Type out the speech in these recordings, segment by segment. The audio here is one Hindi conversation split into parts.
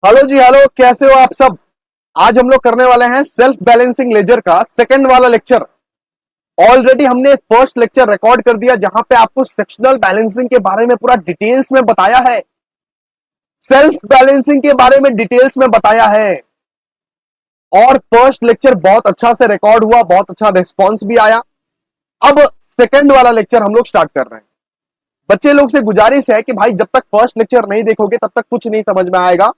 हेलो जी, हेलो। कैसे हो आप सब? आज हम लोग करने वाले हैं सेल्फ बैलेंसिंग लेजर का सेकंड वाला लेक्चर। ऑलरेडी हमने फर्स्ट लेक्चर रिकॉर्ड कर दिया जहां पे आपको सेक्शनल बैलेंसिंग के बारे में पूरा डिटेल्स में बताया है, सेल्फ बैलेंसिंग के बारे में डिटेल्स में बताया है। और फर्स्ट लेक्चर बहुत अच्छा से रिकॉर्ड हुआ, बहुत अच्छा रिस्पॉन्स भी आया। अब सेकंड वाला लेक्चर हम लोग स्टार्ट कर रहे हैं। बच्चे लोग से गुजारिश है कि भाई जब तक फर्स्ट लेक्चर नहीं देखोगे तब तक कुछ नहीं समझ में आएगा।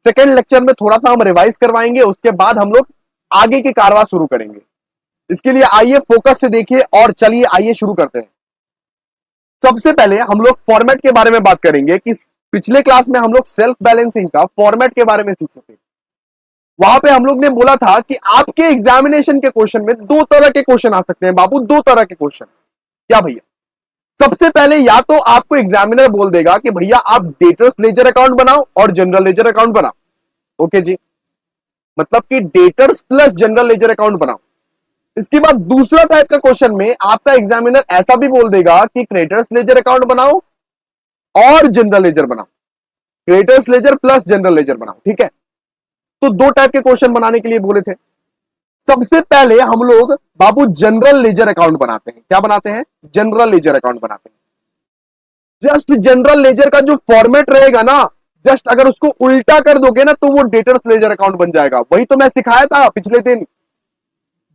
सेकेंड लेक्चर में थोड़ा सा हम रिवाइज करवाएंगे, उसके बाद हम लोग आगे की कारवा शुरू करेंगे। इसके लिए आइए फोकस से देखिए और चलिए आइए शुरू करते हैं। सबसे पहले हम लोग फॉर्मेट के बारे में बात करेंगे कि पिछले क्लास में हम लोग सेल्फ बैलेंसिंग का फॉर्मेट के बारे में सीखे थे। वहां पे हम लोग ने बोला था कि आपके एग्जामिनेशन के क्वेश्चन में दो तरह के क्वेश्चन आ सकते हैं बाबू, दो तरह के क्वेश्चन। क्या भैया? सबसे पहले या तो आपको एग्जामिनर बोल देगा कि भैया आप डेटर्स लेजर अकाउंट बनाओ और जनरल लेजर अकाउंट बनाओ। ओके जी, मतलब कि debtors plus general laser account बनाओ। इसके बाद दूसरा टाइप का क्वेश्चन में आपका एग्जामिनर ऐसा भी बोल देगा कि क्रेडिटर्स लेजर अकाउंट बनाओ और जनरल लेजर बनाओ, creditors ledger plus general ledger बनाओ। ठीक है, तो दो टाइप के क्वेश्चन बनाने के लिए बोले थे। सबसे पहले हम लोग बाबू जनरल लेजर अकाउंट बनाते हैं। क्या बनाते हैं? जनरल लेजर अकाउंट बनाते हैं। जस्ट जनरल लेजर का जो फॉर्मेट रहेगा ना, जस्ट अगर उसको उल्टा कर दोगे ना तो वो डेटर्स लेजर अकाउंट बन जाएगा। वही तो मैं सिखाया था पिछले दिन।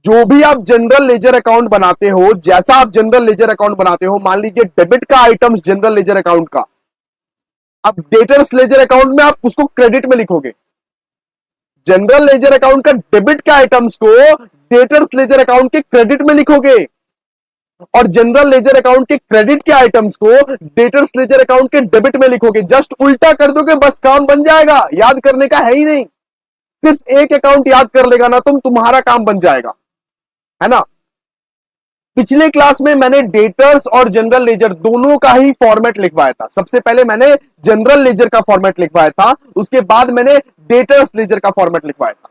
जो भी आप जनरल लेजर अकाउंट बनाते हो, जैसा आप जनरल लेजर अकाउंट बनाते हो, मान लीजिए डेबिट का आइटम्स जनरल लेजर अकाउंट का, अब डेटर्स लेजर अकाउंट में आप उसको क्रेडिट में लिखोगे। जनरल लेजर अकाउंट का डेबिट के आइटम्स को डेटर्स लेजर अकाउंट के क्रेडिट में लिखोगे और जनरल लेजर अकाउंट के क्रेडिट के आइटम्स को डेटर्स लेजर अकाउंट के डेबिट में लिखोगे। जस्ट उल्टा कर दोगे, बस काम बन जाएगा। याद करने का है ही नहीं, सिर्फ एक अकाउंट याद कर लेगा ना तुम्हारा काम बन जाएगा, है ना। पिछले क्लास में मैंने डेटर्स और जनरल लेजर दोनों का ही फॉर्मेट लिखवाया था। सबसे पहले मैंने जनरल लेजर का फॉर्मेट लिखवाया था, उसके बाद मैंने डेटर्स लेजर का फॉर्मेट लिखवाया था।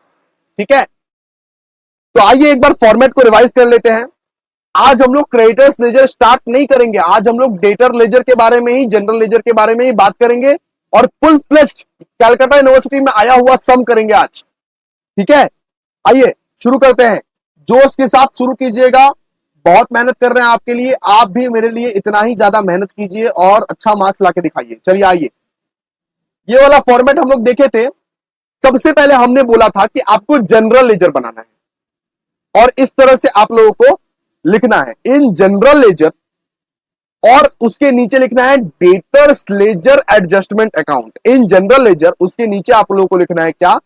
ठीक है, तो आइए एक बार फॉर्मेट को रिवाइज कर लेते हैं। आज हम लोग क्रेडिटर्स लेजर स्टार्ट नहीं करेंगे, आज हम लोग डेटर लेजर के बारे में ही, जनरल लेजर के बारे में ही बात करेंगे और फुल फ्लेज्ड कैलकाटा यूनिवर्सिटी में आया हुआ सम करेंगे आज। ठीक है, आइए शुरू करते हैं। जोश के साथ शुरू कीजिएगा, बहुत मेहनत कर रहे हैं आपके लिए, आप भी मेरे लिए इतना ही ज्यादा मेहनत कीजिए और अच्छा मार्क्स लाके दिखाइए। चलिए आइए, ये वाला फॉर्मेट हम लोग देखे थे। सबसे पहले हमने बोला था कि आपको जनरल लेजर बनाना है और इस तरह से आप लोगों को लिखना है, इन जनरल लेजर, और उसके नीचे लिखना है debtors ledger adjustment account. In general ledger, उसके नीचे आप लोगों को लिखना है क्या?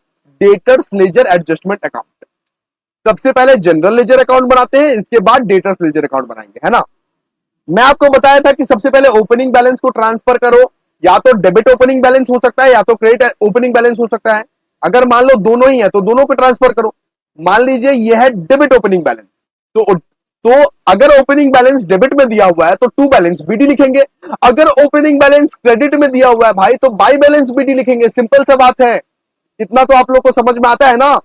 Debtors ledger adjustment account. सबसे पहले जनरल लेजर अकाउंट बनाते हैं, इसके बाद डेटर्स लेजर अकाउंट बनाएंगे, है ना। मैं आपको बताया था कि सबसे पहले ओपनिंग बैलेंस को ट्रांसफर करो, या तो डेबिट ओपनिंग बैलेंस हो सकता है या तो क्रेडिट ओपनिंग बैलेंस हो सकता है। अगर मान लो दोनों ही है तो दोनों को ट्रांसफर करो। मान लीजिए यह है डेबिट ओपनिंग बैलेंस, तो अगर ओपनिंग बैलेंस डेबिट में दिया हुआ है तो टू बैलेंस बीडी लिखेंगे। अगर ओपनिंग बैलेंस क्रेडिट में दिया हुआ है भाई तो बाई बैलेंस बीडी लिखेंगे। सिंपल सा बात है, इतना तो आप लोग को समझ में आता है ना।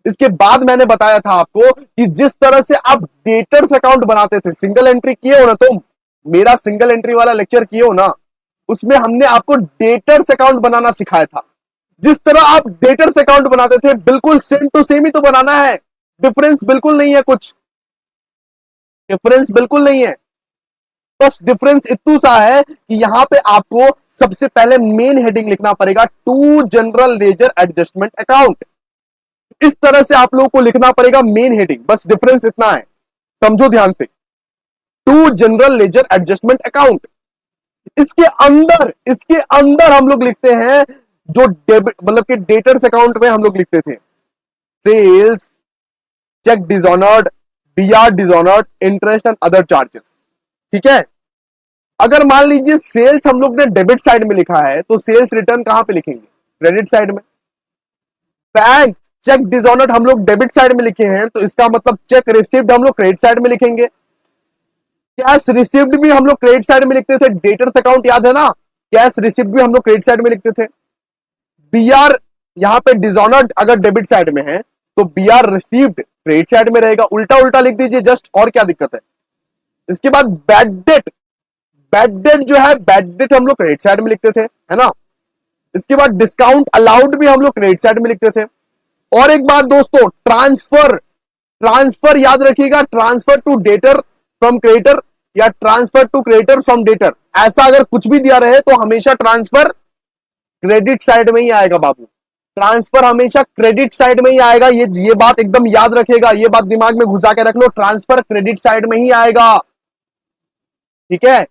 इसके बाद मैंने बताया था आपको कि जिस तरह से आप डेटर्स अकाउंट बनाते थे, सिंगल एंट्री किए हो ना तुम, मेरा सिंगल एंट्री वाला लेक्चर किए हो ना, उसमें हमने आपको डेटर्स अकाउंट बनाना सिखाया था। जिस तरह आप डेटर्स अकाउंट बनाते थे बिल्कुल सेम टू सेम ही तो बनाना है। डिफरेंस बिल्कुल नहीं है, कुछ डिफरेंस बिल्कुल नहीं है। बस डिफरेंस इतना सा है कि यहां पे आपको सबसे पहले मेन हेडिंग लिखना पड़ेगा, to general ledger adjustment account. इस तरह से आप लोगों को लिखना पड़ेगा मेन हेडिंग, बस डिफरेंस इतना है, समझो ध्यान से। To general ledger adjustment account, इसके अंदर हम लोग लिखते हैं जो डेबिट, मतलब कि डेटर्स अकाउंट में हम लोग लिखते थे sales, cheque dishonoured, BR dishonoured, interest and other charges. ठीक है, अगर मान लीजिए सेल्स हम लोग ने डेबिट साइड में लिखा है तो सेल्स रिटर्न कहां पे लिखेंगे? क्रेडिट साइड में। बैंक चेक डिसऑनर्ड हम लोग डेबिट साइड में लिखे हैं तो इसका मतलब चेक रिसीव्ड हम लोग क्रेडिट साइड में लिखेंगे। कैश रिसीव्ड भी हम लोग क्रेडिट साइड में लिखते थे, डेटर्स अकाउंट याद है ना, कैश रिसीव्ड भी हम लोग क्रेडिट साइड में लिखते थे। बीआर यहां पे डिसऑनर्ड अगर डेबिट साइड में है तो बीआर रिसीव्ड क्रेडिट साइड में रहेगा। उल्टा उल्टा लिख दीजिए जस्ट, और क्या दिक्कत है। इसके बाद बैड डेट, बैड डेट जो है, बैड डेट हम लोग क्रेडिट साइड में लिखते थे, है ना। इसके बाद डिस्काउंट अलाउड भी हम लोग क्रेडिट साइड में लिखते थे। और एक बात दोस्तों, ट्रांसफर, ट्रांसफर याद रखिएगा, transfer to debtor from creditor या transfer to creditor from debtor, ऐसा अगर कुछ भी दिया रहे तो हमेशा ट्रांसफर क्रेडिट साइड में ही आएगा बाबू, ट्रांसफर हमेशा क्रेडिट साइड में ही आएगा। ये बात एकदम याद रखेगा, ये बात दिमाग में घुसा के रख लो, ट्रांसफर क्रेडिट साइड में ही आएगा, ठीक है।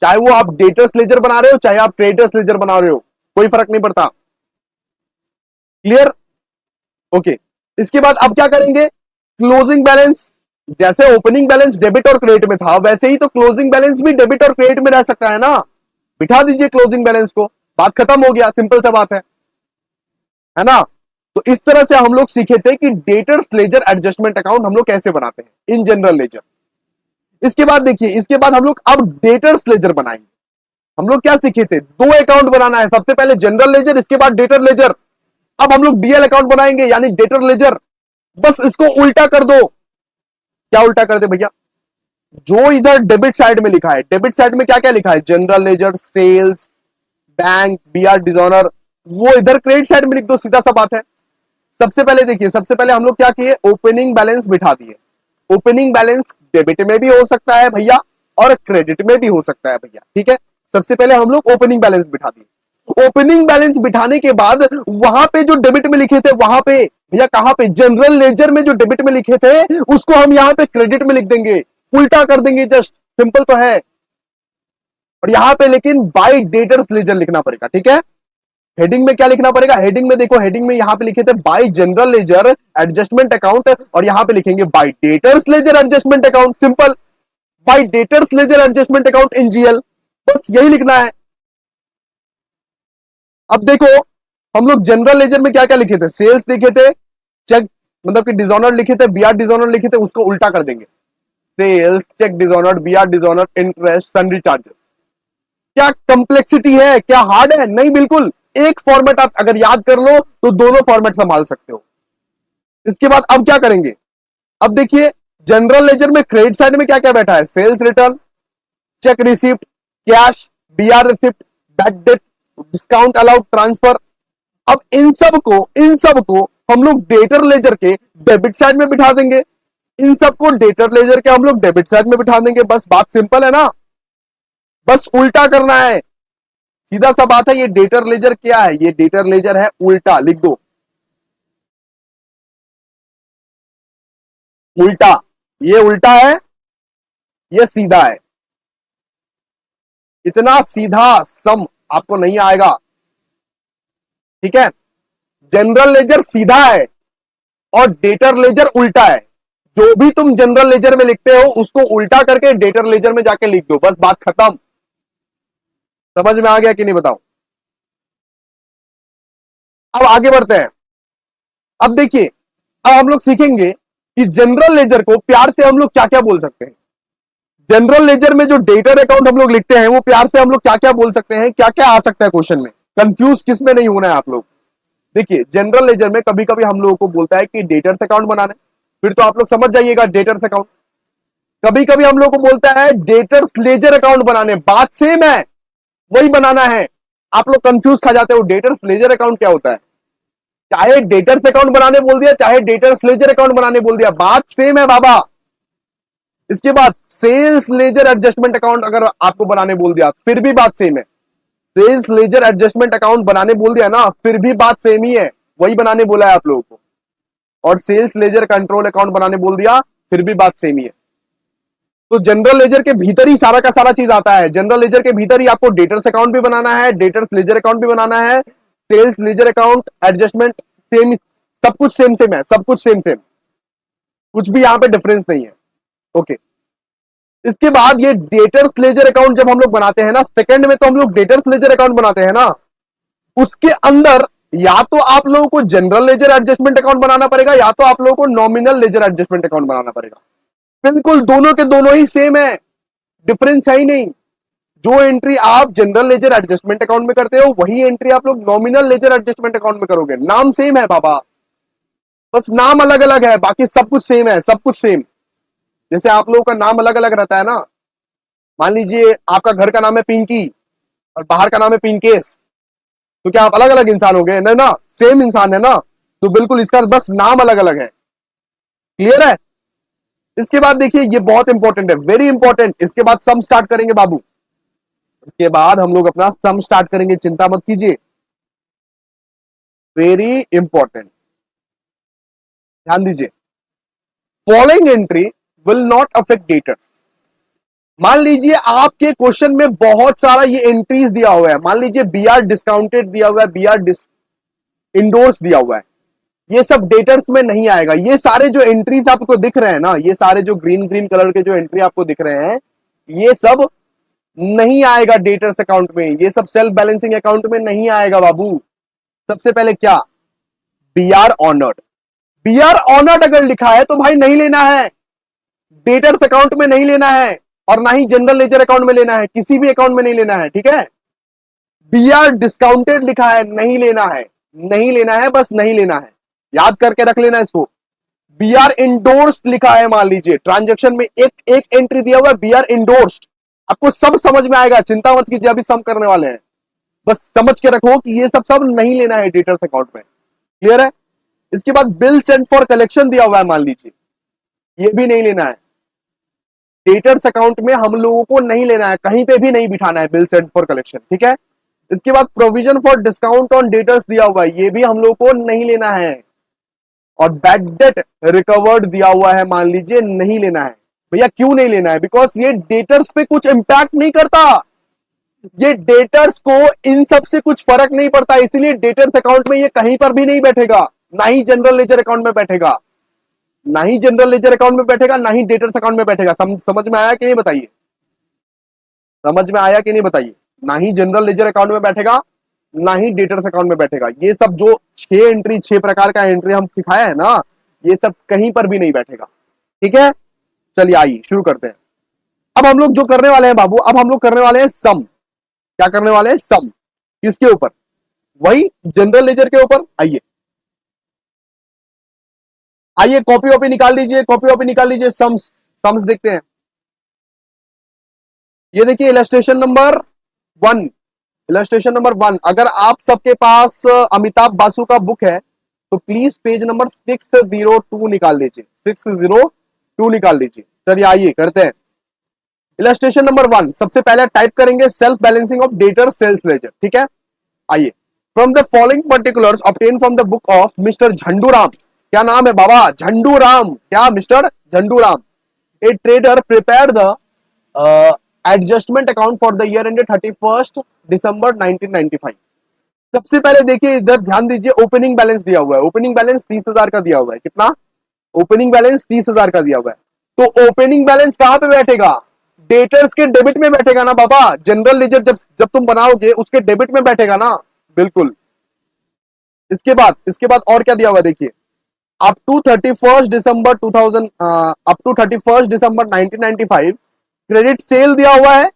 चाहे वो आप डेटर्स लेजर बना रहे हो चाहे आप क्रेडिटर्स लेजर बना रहे हो, कोई फर्क नहीं पड़ता। क्लियर? ओके। इसके बाद अब क्या करेंगे, क्लोजिंग बैलेंस, जैसे ओपनिंग बैलेंस डेबिट और क्रेडिट में था वैसे ही तो क्लोजिंग बैलेंस भी डेबिट और क्रेडिट में रह सकता है ना। बिठा दीजिए क्लोजिंग बैलेंस को, बात खत्म हो गया, सिंपल सा बात है ना। तो इस तरह से हम लोग सीखे थे कि डेटर्स लेजर एडजस्टमेंट अकाउंट हम लोग कैसे बनाते हैं इन जनरल लेजर। इसके बाद देखिए, इसके बाद हम लोग अब डेटर्स लेजर बनाएंगे। हम लोग क्या सीखे थे, दो अकाउंट बनाना है, सबसे पहले जनरल लेजर, इसके बाद डेटर लेजर। अब हम लोग डीएल अकाउंट बनाएंगे यानी डेटर लेजर। बस इसको उल्टा कर दो। क्या उल्टा कर दे भैया, जो इधर डेबिट साइड में लिखा है, डेबिट साइड में क्या क्या लिखा है, general ledger, sales, bank, BR, dishonour, वो इधर क्रेडिट साइड में लिख दो, सीधा सा बात है। सबसे पहले देखिए, सबसे पहले हम लोग क्या किए, ओपनिंग बैलेंस बिठा दिए। ओपनिंग बैलेंस डेबिट में भी हो सकता है भैया और क्रेडिट में भी हो सकता है भैया, ठीक है। सबसे पहले हम लोग ओपनिंग बैलेंस बिठा दिए। ओपनिंग बैलेंस बिठाने के बाद वहां पे जो डेबिट में लिखे थे, वहां पे भैया कहां पे, जनरल लेजर में जो डेबिट में लिखे थे उसको हम यहां पे क्रेडिट में लिख देंगे, उल्टा कर देंगे, जस्ट सिंपल तो है। और यहां पे लेकिन बाय डेटर्स लेजर लिखना पड़ेगा, ठीक है। हेडिंग में क्या लिखना पड़ेगा, हेडिंग में देखो, हेडिंग में यहां पे लिखे थे by general ledger adjustment account, और यहां पे लिखेंगे by debtors ledger adjustment account, simple, by debtors ledger adjustment account in GL, बस यही लिखना है। अब देखो, हम लोग जनरल लेजर में क्या क्या लिखे थे, सेल्स लिखे थे, चेक मतलब कि डिजोनर लिखे थे, बीआर डिजोनर लिखे थे, उसको उल्टा कर देंगे, sales, cheque dishonour, BR dishonour, interest, sundry charges. क्या कंप्लेक्सिटी है, क्या हार्ड है, नहीं, बिल्कुल एक फॉर्मेट आप अगर याद कर लो तो दोनों फॉर्मेट संभाल सकते हो। इसके बाद अब क्या करेंगे, अब देखिए जनरल लेजर में क्रेडिट साइड में क्या क्या बैठा है, sales return, cheque receipt, cash, BR receipt, bad debt, discount allowed, transfer. अब इन सब को हम लोग डेटर लेजर के डेबिट साइड में बिठा देंगे, इन सबको डेटर लेजर के हम लोग डेबिट साइड में बिठा देंगे, बस बात सिंपल है ना, बस उल्टा करना है, सीधा सा बात है। ये डेटर लेजर क्या है, ये डेटर लेजर है उल्टा, लिख दो उल्टा, ये उल्टा है, ये सीधा है। इतना सीधा सम आपको नहीं आएगा, ठीक है। जनरल लेजर सीधा है और डेटर लेजर उल्टा है। जो भी तुम जनरल लेजर में लिखते हो उसको उल्टा करके डेटर लेजर में जाके लिख दो, बस बात खत्म। समझ में आ गया कि नहीं बताओ। अब आगे बढ़ते हैं। अब देखिए, अब हम लोग सीखेंगे कि जनरल लेजर को प्यार से हम लोग क्या क्या बोल सकते हैं। जनरल लेजर में जो डेटर अकाउंट हम लोग लिखते हैं वो प्यार से हम लोग क्या क्या बोल सकते हैं, क्या क्या आ सकता है क्वेश्चन में, कंफ्यूज किस में नहीं होना है आप लोग। देखिए जनरल लेजर में कभी कभी हम लोगों को बोलता है कि डेटर्स अकाउंट बनाने, फिर तो आप लोग समझ जाइएगा डेटर्स अकाउंट। कभी कभी हम लोग को बोलता है डेटर्स लेजर अकाउंट बनाने, बात सेम है, वही बनाना है। आप लोग कंफ्यूज खा जाते हो, डेटर्स लेजर अकाउंट क्या होता है, चाहे डेटर्स अकाउंट बनाने बोल दिया चाहे डेटर्स लेजर अकाउंट बनाने बोल दिया, बात सेम है बाबा। इसके बाद सेल्स लेजर एडजस्टमेंट अकाउंट अगर आपको बनाने बोल दिया फिर भी बात सेम है। सेल्स लेजर एडजस्टमेंट अकाउंट बनाने बोल दिया ना, फिर भी बात सेम ही है, वही बनाने बोला है आप लोगों को। और सेल्स लेजर कंट्रोल अकाउंट बनाने बोल दिया, फिर भी बात सेम ही है। तो जनरल लेजर के भीतर ही सारा का सारा चीज आता है। जनरल लेजर के भीतर ही आपको डेटर्स अकाउंट भी बनाना है, डेटर्स लेजर अकाउंट भी बनाना है, sales ledger account adjustment same, सब कुछ सेम सेम है, सब कुछ सेम सेम, कुछ भी यहां पे डिफरेंस नहीं है। ओके। इसके बाद ये डेटर्स लेजर अकाउंट जब हम लोग बनाते हैं ना, सेकंड में तो हम लोग डेटर्स लेजर अकाउंट बनाते हैं ना, उसके अंदर या तो आप लोगों को जनरल लेजर एडजस्टमेंट अकाउंट बनाना पड़ेगा या तो आप लोगों को नॉमिनल लेजर एडजस्टमेंट अकाउंट बनाना पड़ेगा। बिल्कुल दोनों के दोनों ही सेम है, डिफरेंस है ही नहीं। जो एंट्री आप जनरल लेजर एडजस्टमेंट अकाउंट में करते हो वही एंट्री आप लोग नॉमिनल लेजर एडजस्टमेंट अकाउंट में करोगे। नाम सेम है बाबा, बस नाम अलग अलग है, बाकी सब कुछ सेम है, सब कुछ सेम। जैसे आप लोगों का नाम अलग अलग रहता है ना, मान लीजिए आपका घर का नाम है पिंकी और बाहर का नाम है पिंकेश, तो क्या आप अलग अलग इंसान हो गए? नहीं ना, सेम इंसान है ना, तो बिल्कुल इसका बस नाम अलग अलग है। क्लियर है? इसके बाद देखिए, ये बहुत इंपॉर्टेंट है, वेरी इंपॉर्टेंट। इसके बाद सम स्टार्ट करेंगे बाबू, इसके बाद हम लोग अपना सम स्टार्ट करेंगे, चिंता मत कीजिए, वेरी इंपॉर्टेंट। ध्यान दीजिए, following entry will not affect debtors. मान लीजिए आपके क्वेश्चन में बहुत सारा ये एंट्रीज दिया हुआ है, मान लीजिए बी आर डिस्काउंटेड दिया हुआ है, बी आर इंडोर्स दिया हुआ है, ये सब डेटर्स में नहीं आएगा। ये सारे जो एंट्रीज आपको दिख रहे हैं ना, ये सारे जो ग्रीन ग्रीन कलर के जो एंट्री आपको दिख रहे हैं, ये सब नहीं आएगा डेटर्स अकाउंट में, ये सब सेल्फ बैलेंसिंग अकाउंट में नहीं आएगा बाबू। सबसे पहले क्या, B R honoured. B R honoured अगर लिखा है तो भाई नहीं लेना है, डेटर्स अकाउंट में नहीं लेना है, और ना ही जनरल लेजर अकाउंट में लेना है, किसी भी अकाउंट में नहीं लेना है, ठीक है। बी आर डिस्काउंटेड लिखा है, नहीं लेना है, नहीं लेना है, बस नहीं लेना है, याद करके रख लेना इसको। बी आर इंडोर्स्ड लिखा है, मान लीजिए ट्रांजैक्शन में एक एक एंट्री दिया हुआ है बी आर इंडोर्स्ड, आपको सब समझ में आएगा, चिंता मत कीजिए, अभी सम करने वाले हैं, बस समझ के रखो कि ये सब नहीं लेना है डेटर्स अकाउंट में। क्लियर है? इसके बाद बिल सेंट फॉर कलेक्शन दिया हुआ है, मान लीजिए, ये भी नहीं लेना है, डेटर्स अकाउंट में हम लोगों को नहीं लेना है, कहीं पे भी नहीं बिठाना है बिल सेंट फॉर कलेक्शन, ठीक है। इसके बाद provision for discount on debtors दिया हुआ है, ये भी हम लोगों को नहीं लेना है, और बैड डेट रिकवर्ड दिया हुआ है, मान लीजिए नहीं लेना है। भैया क्यों नहीं लेना है? बिकॉज ये डेटर्स पे कुछ इंपैक्ट नहीं करता, ये डेटर्स को इन सब से कुछ फर्क नहीं पड़ता, इसीलिए डेटर्स अकाउंट में ये कहीं पर भी नहीं बैठेगा, ना ही जनरल लेजर अकाउंट में बैठेगा, ना ही जनरल लेजर अकाउंट में बैठेगा, ना ही डेटर्स अकाउंट में बैठेगा। समझ में आया कि नहीं बताइए? समझ में आया कि नहीं बताइए? ना ही जनरल लेजर अकाउंट में बैठेगा, ना ही डेटर्स अकाउंट में बैठेगा। ये सब जो 6 प्रकार का एंट्री हम सिखाया है ना, ये सब कहीं पर भी नहीं बैठेगा, ठीक है। चलिए आइए शुरू करते हैं। अब हम लोग जो करने वाले हैं बाबू, अब हम लोग करने वाले हैं सम। क्या करने वाले हैं? सम। किसके ऊपर? वही जनरल लेजर के ऊपर। आइए आइए, कॉपी वॉपी निकाल लीजिए, कॉपी वॉपी निकाल लीजिए, सम्स देखते हैं। ये देखिए इलस्ट्रेशन नंबर 1, इलस्ट्रेशन नंबर 1। अगर आप सबके पास अमिताभ बासु का बुक है तो प्लीज पेज नंबर 602 निकाल लीजिए, 602 निकाल लीजिए। चलिए आइए करते हैं। इलस्ट्रेशन नंबर 1, सबसे पहले टाइप करेंगे self balancing of debtor sales ledger, ठीक है। आइए, from the following particulars obtain from the book of mister Jhanduram. क्या नाम है बाबा? झंडूराम। क्या? Mister Jhanduram. A trader prepare the adjustment account for the year ended 31 December 1995। सबसे पहले देखिए, इधर ध्यान दीजिए, ओपनिंग बैलेंस दिया हुआ है, ओपनिंग बैलेंस 30,000 का दिया हुआ है। कितना? ओपनिंग बैलेंस 30,000 का दिया हुआ है। तो ओपनिंग बैलेंस कहां पे बैठेगा? डेटर्स के डेबिट में बैठेगा ना बाबा। जनरल लेजर जब तुम बनाओगे उसके डेबिट में बैठेगा ना, बिल्कुल। इसके बाद और क्या दिया हुआ है देखिए, up to 31 December 2000, up to 31 December 1995 credit sale दिया हुआ है।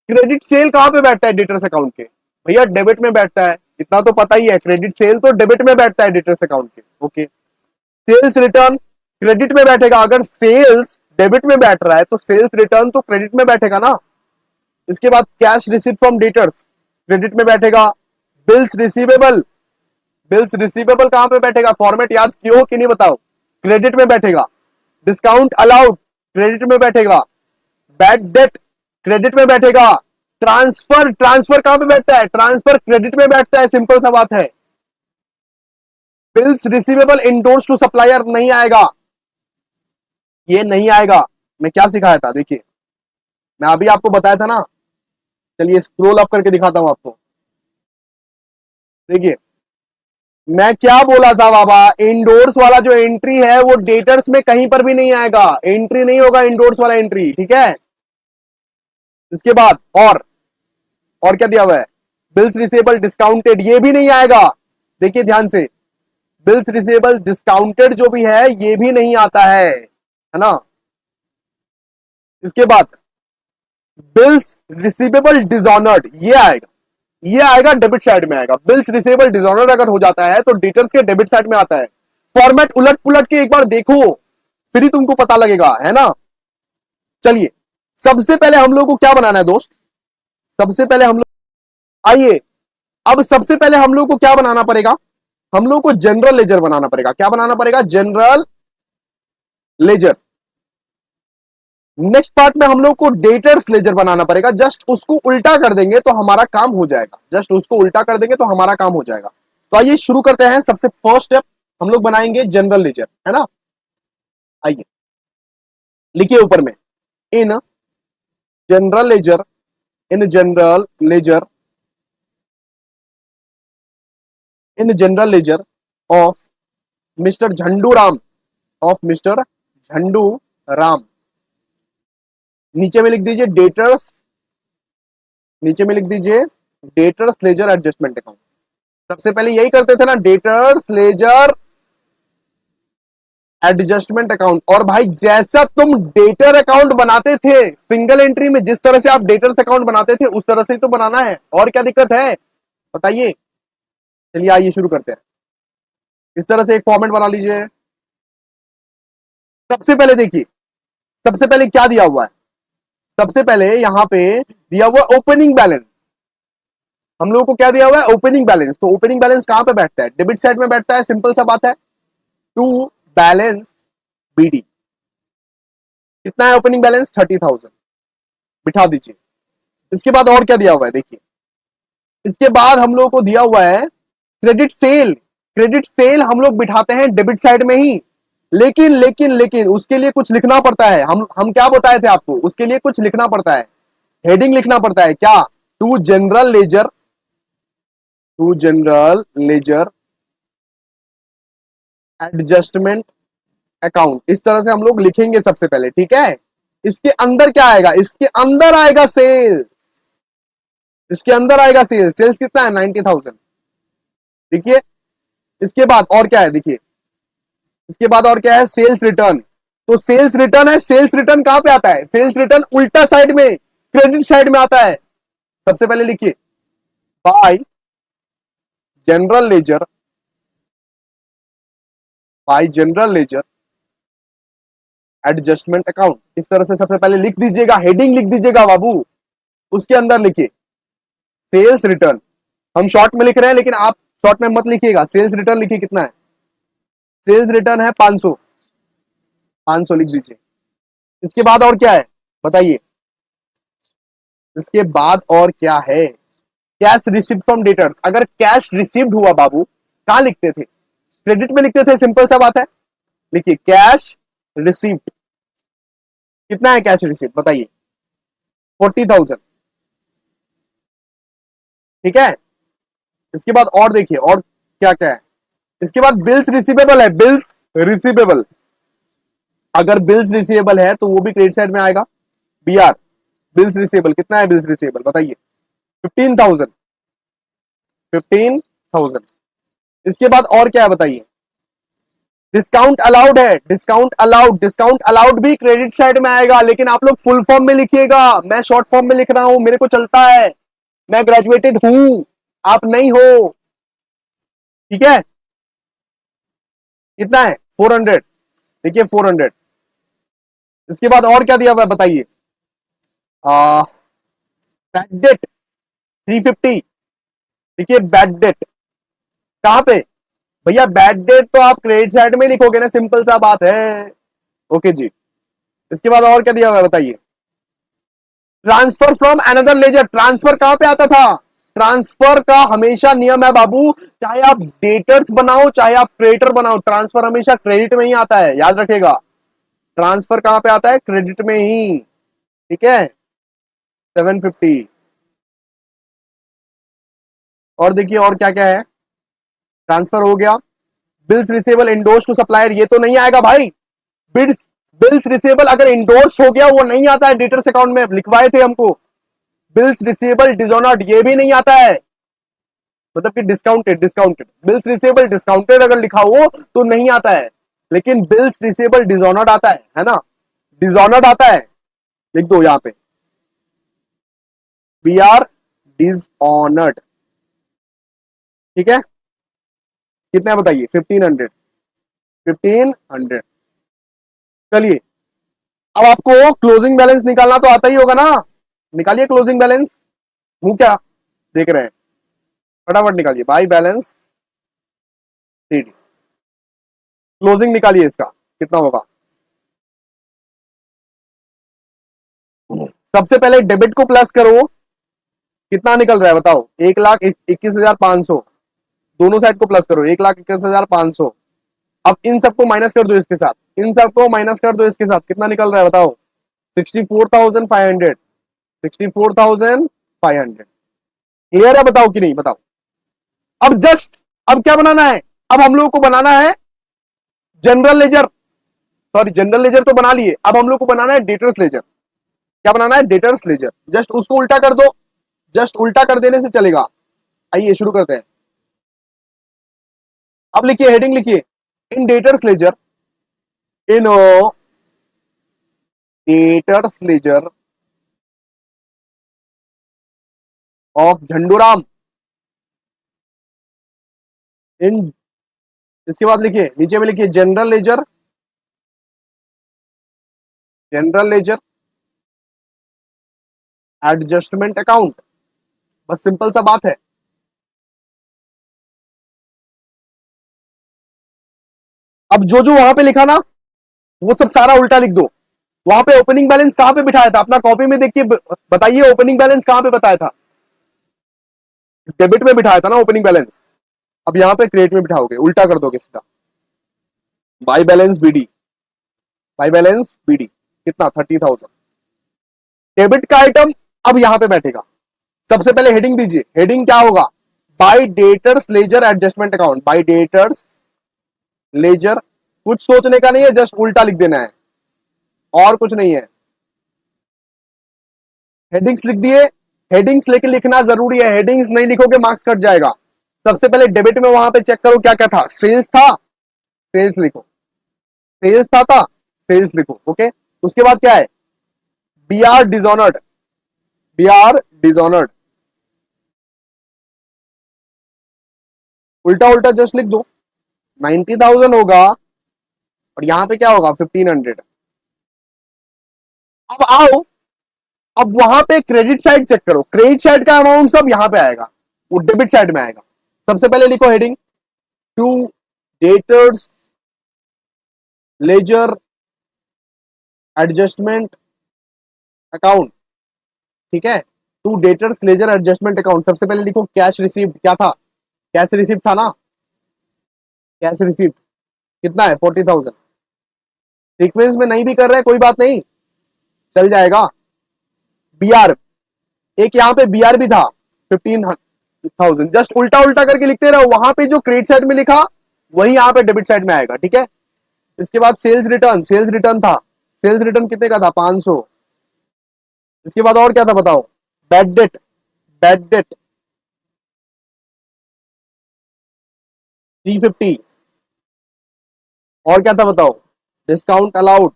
क्रेडिट सेल कहां पे बैठता है? डेटर्स अकाउंट के। भैया डेबिट में बैठता है, इतना तो पता ही है, क्रेडिट सेल तो डेबिट में बैठता है डेटर्स अकाउंट के। ओके, सेल्स रिटर्न क्रेडिट में बैठेगा। अगर सेल्स डेबिट में बैठ रहा है तो सेल्स रिटर्न तो क्रेडिट में बैठेगा ना। इसके बाद cash receipt from debtors credit में बैठेगा। बिल्स रिसीवेबल, बिल्स रिसीवेबल कहां पे बैठेगा? फॉर्मेट याद किए हो कि नहीं बताओ? क्रेडिट में बैठेगा। डिस्काउंट अलाउड क्रेडिट में बैठेगा। बैड डेट क्रेडिट में बैठेगा। ट्रांसफर कहां पे बैठता है? ट्रांसफर क्रेडिट में बैठता है, सिंपल सा बात है। Bills receivable endorsed to supplier नहीं आएगा, ये नहीं आएगा। मैं क्या सिखाया था देखिए, मैं अभी आपको बताया था ना। चलिए स्क्रॉल अप करके दिखाता हूं आपको। देखिए मैं क्या बोला था बाबा, इंडोर्स वाला जो एंट्री है वो डेटर्स में कहीं पर भी नहीं आएगा, एंट्री नहीं होगा इंडोर्स वाला एंट्री, ठीक है। इसके बाद और क्या दिया हुआ है? बिल्स रिसीवेबल डिस्काउंटेड, ये भी नहीं आएगा। देखिए ध्यान से, बिल्स रिसीवेबल डिस्काउंटेड जो भी है ये भी नहीं आता है ना। इसके बाद बिल्स रिसीवेबल डिसऑनर्ड, ये आएगा डेबिट साइड में आएगा। बिल्स रिसीवेबल डिसऑनर्ड अगर हो जाता है तो डेटर्स के डेबिट साइड में आता है। फॉर्मेट उलट पुलट के एक बार देखो, फिर ही तुमको पता लगेगा, है ना। चलिए सबसे पहले हम लोग को क्या बनाना है दोस्त? सबसे पहले हम लोग, आइए अब सबसे पहले हम लोग को क्या बनाना पड़ेगा, हम लोग को जनरल लेजर बनाना पड़ेगा। क्या बनाना पड़ेगा? General ledger. नेक्स्ट पार्ट में हम लोग को डेटर्स लेजर बनाना पड़ेगा। जस्ट उसको उल्टा कर देंगे तो हमारा काम हो जाएगा, जस्ट उसको उल्टा कर देंगे तो हमारा काम हो जाएगा। तो आइए शुरू करते हैं। सबसे फर्स्ट स्टेप हम लोग बनाएंगे जनरल लेजर, है ना। आइए लिखिए ऊपर में, in general ledger, in general ledger, in general ledger of mister Jhandu Ram, of mister Jhandu Ram. नीचे में लिख दीजिए डेटर्स, नीचे में लिख दीजिए डेटर्स लेजर एडजस्टमेंट अकाउंट। सबसे पहले यही करते थे ना, डेटर्स लेजर एडजस्टमेंट अकाउंट। और भाई जैसा तुम डेटर अकाउंट बनाते थे सिंगल एंट्री में, जिस तरह से आप डेटर्स अकाउंट बनाते थे उस तरह से ही तो बनाना है, और क्या दिक्कत है बताइए। चलिए आइए शुरू करते हैं। इस तरह से एक फॉर्मेट बना लीजिए। सबसे पहले देखिए, सबसे पहले क्या दिया हुआ है, सबसे पहले यहां पे दिया हुआ ओपनिंग बैलेंस। हम लोगों को क्या दिया हुआ है? Opening balance. तो ओपनिंग बैलेंस कहां पे बैठता है? डेबिट साइड में बैठता है, सिंपल सा बात है। टू बैलेंस बीडी, कितना है ओपनिंग बैलेंस? 30,000 बिठा दीजिए। इसके बाद और क्या दिया हुआ है देखिए, इसके बाद हम लोगों को दिया हुआ है क्रेडिट सेल। क्रेडिट सेल हम लोग बिठाते हैं डेबिट साइड में ही, लेकिन लेकिन लेकिन उसके लिए कुछ लिखना पड़ता है। हम क्या बताए थे आपको, उसके लिए कुछ लिखना पड़ता है, हेडिंग लिखना पड़ता है। क्या? To general ledger, to general ledger adjustment account. इस तरह से हम लोग लिखेंगे सबसे पहले, ठीक है। इसके अंदर क्या आएगा? इसके अंदर आएगा सेल्स, इसके अंदर आएगा सेल्स। सेल्स कितना है? 90,000। देखिए इसके बाद और क्या है, देखिए इसके बाद और क्या है? Sales return. तो सेल्स रिटर्न है, सेल्स रिटर्न कहां पे आता है? सेल्स रिटर्न उल्टा साइड में, क्रेडिट साइड में आता है। सबसे पहले लिखिए by general ledger, by general ledger adjustment account. इस तरह से सबसे पहले लिख दीजिएगा, हेडिंग लिख दीजिएगा बाबू। उसके अंदर लिखिए सेल्स रिटर्न। हम शॉर्ट में लिख रहे हैं लेकिन आप शॉर्ट में मत लिखिएगा, सेल्स रिटर्न लिखिए। कितना है? सेल्स रिटर्न है 500, 500 लिख दीजिए। इसके बाद और क्या है बताइए, इसके बाद और क्या है? Cash received from debtors. अगर कैश रिसीव्ड हुआ बाबू, कहां लिखते थे? क्रेडिट में लिखते थे, सिंपल सा बात है। लिखिए कैश रिसीव्ड। कितना है कैश रिसीव्ड बताइए? 40,000, ठीक है। इसके बाद और देखिए और क्या क्या है। इसके बाद बिल्स रिसीवेबल है, बिल्स रिसीवेबल। अगर बिल्स रिसीवेबल है तो वो भी क्रेडिट साइड में आएगा। BR bills receivable. कितना है बिल्स रिसीवेबल बताइए? 15,000, 15,000। इसके बाद और क्या है बताइए? डिस्काउंट अलाउड है, डिस्काउंट अलाउड। डिस्काउंट अलाउड भी क्रेडिट साइड में आएगा, लेकिन आप लोग फुल फॉर्म में लिखिएगा। मैं शॉर्ट फॉर्म में लिख रहा हूं, मेरे को चलता है, मैं ग्रेजुएटेड हूं, आप नहीं हो, ठीक है। कितना है? 400। देखिए 400। इसके बाद और क्या दिया हुआ है बताइए? Bad debt 350। देखिए बैड डेट कहां पे भैया? बैड डेट तो आप क्रेडिट साइड में लिखोगे ना, सिंपल सा बात है। ओके जी। इसके बाद और क्या दिया हुआ है बताइए? Transfer from another ledger. Transfer कहां पे आता था? ट्रांसफर का हमेशा नियम है बाबू, चाहे आप डेटर्स बनाओ चाहे आप क्रेडिटर बनाओ, ट्रांसफर हमेशा क्रेडिट में ही आता है, याद रखेगा। ट्रांसफर कहां पे आता है? क्रेडिट में ही, ठीक है। 750। और देखिए और क्या क्या है। ट्रांसफर हो गया। Bills receivable endorsed to supplier, ये तो नहीं आएगा भाई। बिल्स बिल्स रिसीवेबल अगर इंडोर्स हो गया वो नहीं आता है डेटर्स अकाउंट में, लिखवाए थे हमको। बिल्स रिसीवेबल डिसऑनर्ड, ये भी नहीं आता है, मतलब कि discounted, discounted. Bills receivable discounted अगर लिखा हो तो नहीं आता है, लेकिन बिल्स रिसीवेबल डिसऑनर्ड आता है ना। डिसऑनर्ड आता है, लिख दो यहां पे, वी आर डिसऑनर्ड, ठीक है। कितना है बताइए? 1500, 1500। चलिए अब आपको क्लोजिंग बैलेंस निकालना तो आता ही होगा ना, निकालिए क्लोजिंग बैलेंस। मुंह क्या देख रहे हैं? फटाफट निकालिए, बाई बैलेंस सीडी। क्लोजिंग निकालिए, इसका कितना होगा। सबसे पहले डेबिट को प्लस करो, कितना निकल रहा है बताओ। 1,21,500, दोनों साइड को प्लस करो, 1,21,500। अब इन सबको माइनस कर दो इसके साथ, इन सबको माइनस कर दो इसके साथ, कितना निकल रहा है बताओ। 64,500, 64,500। क्लियर है, बताओ कि नहीं, बताओ। अब क्या बनाना है, अब हम लोगों को बनाना है general laser, sorry general ledger तो बना लिए, अब हम लोग को बनाना है डेटर्स लेजर। क्या बनाना है, डेटर्स लेजर। जस्ट उसको उल्टा कर दो, जस्ट उल्टा कर देने से चलेगा। आइए शुरू करते हैं। अब लिखिए, हेडिंग लिखिए, in debtors ledger, in debtors ledger of Jhanduram, in, इसके बाद लिखिए नीचे में लिखिए general ledger, general ledger adjustment account. बस सिंपल सा बात है। अब जो जो वहां पे लिखा ना, वो सब सारा उल्टा लिख दो। वहां पे ओपनिंग बैलेंस कहां पे बिठाया था, अपना कॉपी में देखिए, बताइए ओपनिंग बैलेंस कहां पे बताया था। डेबिट में बिठाया था ना ओपनिंग बैलेंस। अब यहां पे क्रेडिट में बिठाओगे, उल्टा कर दोगे सीधा। By balance BD, by balance BD कितना, 30,000। डेबिट का आइटम अब यहां पे बैठेगा। सबसे पहले हेडिंग दीजिए, हेडिंग क्या होगा, by debtors ledger adjustment account, by debtors ledger. कुछ सोचने का नहीं है, जस्ट उल्टा लिख देना है, और कुछ नहीं है। हेडिंग्स लिख दिए, हेडिंग्स लेके लिखना जरूरी है, हेडिंग्स नहीं लिखोगे मार्क्स कट जाएगा। सबसे पहले डेबिट में वहां पे चेक करो क्या क्या था, सेल्स था, सेल्स लिखो, सेल्स था, सेल्स लिखो, ओके। उसके बाद क्या है, B R dishonoured, B R dishonoured, उल्टा उल्टा जस्ट लिख दो। 90,000 होगा और यहां पे क्या होगा 1,500। अब आओ, अब वहां पे क्रेडिट साइड चेक करो, क्रेडिट साइड का अमाउंट सब यहां पे आएगा, वो डेबिट साइड में आएगा। सबसे पहले लिखो heading, to debtors ledger adjustment account, ठीक है, to debtors ledger adjustment account. सबसे पहले लिखो कैश रिसीव्ड, क्या था, कैश रिसीव्ड था ना, कैश रिसीव्ड कितना है 40,000। सीक्वेंस में नहीं भी कर रहे कोई बात नहीं, चल जाएगा। बीआर, एक यहाँ पे बीआर भी था 15,000, जस्ट उल्टा उल्टा करके लिखते रहो, वहां पे जो क्रेडिट साइड में लिखा वही यहाँ पे डेबिट साइड में आएगा, ठीक है। इसके बाद सेल्स रिटर्न, सेल्स रिटर्न था, सेल्स रिटर्न कितने का था 500। इसके बाद और क्या था बताओ, बैड डेट, बैड डेट 350। और क्या था बताओ, डिस्काउंट अलाउड,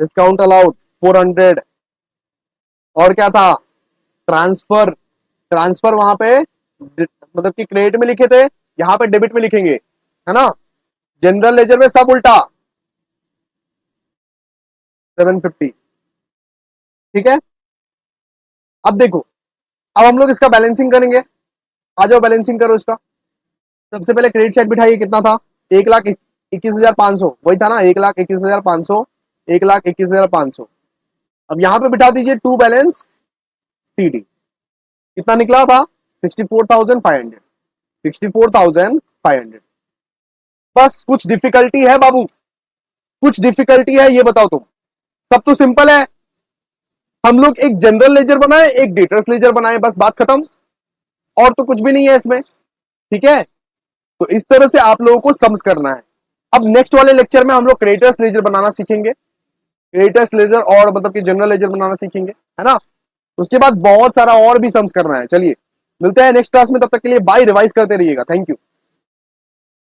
डिस्काउंट अलाउड 400। और क्या था, ट्रांसफर, ट्रांसफर वहां पे मतलब कि क्रेडिट में लिखे थे, यहां पे डेबिट में लिखेंगे, है ना। जनरल लेजर में सब उल्टा, 750, ठीक है। अब देखो, अब हम लोग इसका बैलेंसिंग करेंगे, आ जाओ बैलेंसिंग करो इसका। सबसे पहले क्रेडिट साइड बिठाइए, कितना था 1,21,500, वही था ना 1,21,500, 1,21,500। अब यहां पे बिठा दीजिए टू बैलेंस सीडी, कितना निकला था 64,500, 64,500। बस कुछ डिफिकल्टी है बाबू, कुछ डिफिकल्टी है ये बताओ तुम, सब तो सिंपल है। हम लोग एक जनरल लेजर बनाए, एक डेटर्स लेजर बनाए, बस बात खत्म, और तो कुछ भी नहीं है इसमें, ठीक है। तो इस तरह से आप लोगों को सम्स करना है। अब नेक्स्ट वाले लेक्चर में हम लोग क्रेडिटर्स लेजर बनाना सीखेंगे, क्रेडिटर्स लेजर और मतलब कि जनरल लेजर बनाना सीखेंगे, है ना। उसके बाद बहुत सारा और भी सम्स करना है। चलिए मिलते हैं नेक्स्ट क्लास में, तब तक के लिए बाय, रिवाइज करते रहिएगा, थैंक यू।